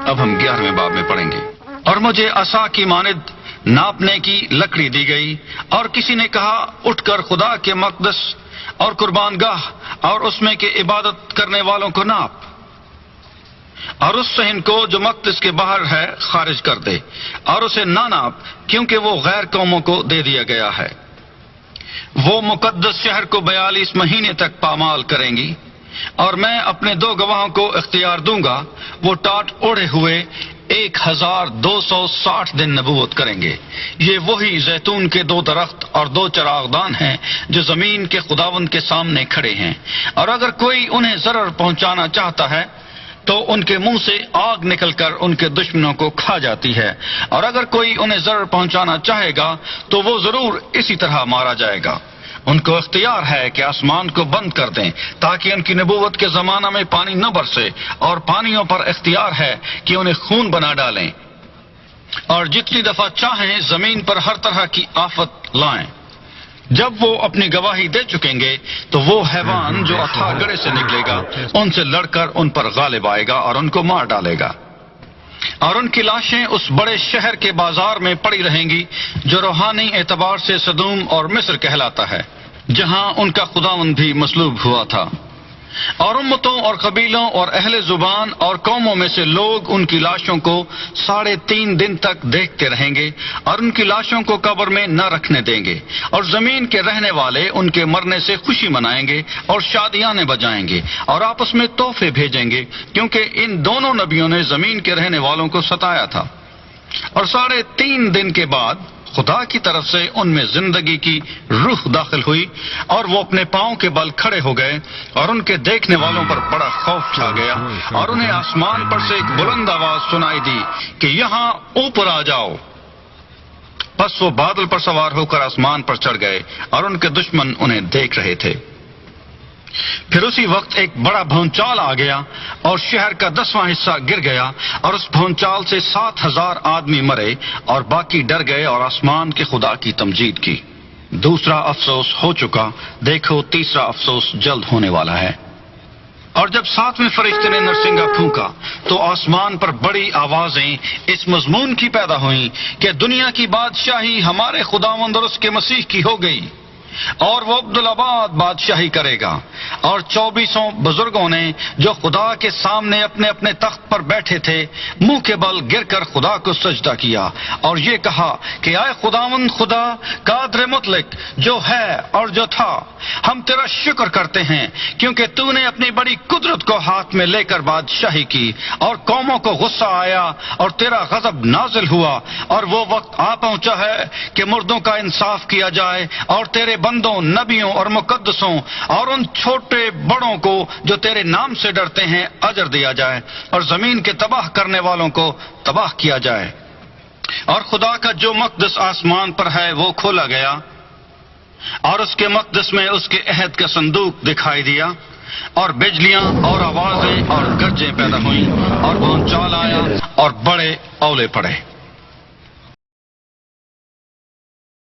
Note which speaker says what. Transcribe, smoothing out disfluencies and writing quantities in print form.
Speaker 1: اب ہم 11ویں باب میں پڑھیں گے۔ اور مجھے عصا کی مانند ناپنے کی لکڑی دی گئی، اور کسی نے کہا اٹھ کر خدا کے مقدس اور قربان گاہ اور اس میں کے عبادت کرنے والوں کو ناپ، اور اس صحن کو جو مقدس کے باہر ہے خارج کر دے، اور اسے نہ ناپ کیونکہ وہ غیر قوموں کو دے دیا گیا ہے۔ وہ مقدس شہر کو 42 مہینے تک پامال کریں گی، اور میں اپنے 2 گواہوں کو اختیار دوں گا، وہ ٹاٹ اوڑھے ہوئے 1260 دن نبوت کریں گے۔ یہ وہی زیتون کے 2 درخت اور 2 چراغدان ہیں جو زمین کے خداوند کے سامنے کھڑے ہیں، اور اگر کوئی انہیں ضرر پہنچانا چاہتا ہے تو ان کے منہ سے آگ نکل کر ان کے دشمنوں کو کھا جاتی ہے، اور اگر کوئی انہیں ضرر پہنچانا چاہے گا تو وہ ضرور اسی طرح مارا جائے گا۔ ان کو اختیار ہے کہ آسمان کو بند کر دیں تاکہ ان کی نبوت کے زمانہ میں پانی نہ برسے، اور پانیوں پر اختیار ہے کہ انہیں خون بنا ڈالیں، اور جتنی دفعہ چاہیں زمین پر ہر طرح کی آفت لائیں۔ جب وہ اپنی گواہی دے چکیں گے تو وہ حیوان جو اتھا گڑھے سے نکلے گا ان سے لڑ کر ان پر غالب آئے گا اور ان کو مار ڈالے گا، اور ان کی لاشیں اس بڑے شہر کے بازار میں پڑی رہیں گی جو روحانی اعتبار سے سدوم اور مصر کہلاتا ہے، جہاں ان کا خداوند بھی مصلوب ہوا تھا۔ اور امتوں اور قبیلوں اور اہل زبان اور قوموں میں سے لوگ ان کی لاشوں کو 3.5 دن تک دیکھتے رہیں گے، اور ان کی لاشوں کو قبر میں نہ رکھنے دیں گے، اور زمین کے رہنے والے ان کے مرنے سے خوشی منائیں گے اور شادیانے بجائیں گے اور آپس میں تحفے بھیجیں گے، کیونکہ ان دونوں نبیوں نے زمین کے رہنے والوں کو ستایا تھا۔ اور 3.5 دن کے بعد خدا کی طرف سے ان میں زندگی کی روح داخل ہوئی، اور وہ اپنے پاؤں کے بل کھڑے ہو گئے، اور ان کے دیکھنے والوں پر بڑا خوف چھا گیا، اور انہیں آسمان پر سے ایک بلند آواز سنائی دی کہ یہاں اوپر آ جاؤ۔ پس وہ بادل پر سوار ہو کر آسمان پر چڑھ گئے، اور ان کے دشمن انہیں دیکھ رہے تھے۔ پھر اسی وقت ایک بڑا بھونچال آ گیا، اور شہر کا 10واں حصہ گر گیا، اور اس بھونچال سے 7,000 آدمی مرے، اور باقی ڈر گئے اور آسمان کے خدا کی تمجید کی۔ دوسرا افسوس ہو چکا، دیکھو تیسرا افسوس جلد ہونے والا ہے۔ اور جب 7ویں فرشتے نے نرسنگا پھونکا تو آسمان پر بڑی آوازیں اس مضمون کی پیدا ہوئیں کہ دنیا کی بادشاہی ہمارے خداوند اور اس کے مسیح کی ہو گئی، اور وہ عبدالآباد بادشاہی کرے گا۔ اور 24 بزرگوں نے جو خدا کے سامنے اپنے اپنے تخت پر بیٹھے تھے منہ کے بل گر کر خدا کو سجدہ کیا، اور یہ کہا کہ اے خداوند خدا قادر مطلق جو ہے اور جو تھا، ہم تیرا شکر کرتے ہیں کیونکہ تو نے اپنی بڑی قدرت کو ہاتھ میں لے کر بادشاہی کی، اور قوموں کو غصہ آیا اور تیرا غضب نازل ہوا، اور وہ وقت آ پہنچا ہے کہ مردوں کا انصاف کیا جائے، اور تیرے بندوں نبیوں اور مقدسوں اور ان چھوٹے بڑوں کو جو تیرے نام سے ڈرتے ہیں اجر دیا جائے، اور زمین کے تباہ کرنے والوں کو تباہ کیا جائے۔ اور خدا کا جو مقدس آسمان پر ہے وہ کھولا گیا، اور اس کے مقدس میں اس کے عہد کا صندوق دکھائی دیا، اور بجلیاں اور آوازیں اور گرجیں پیدا ہوئیں، اور بھونچال آیا اور بڑے اولے پڑے۔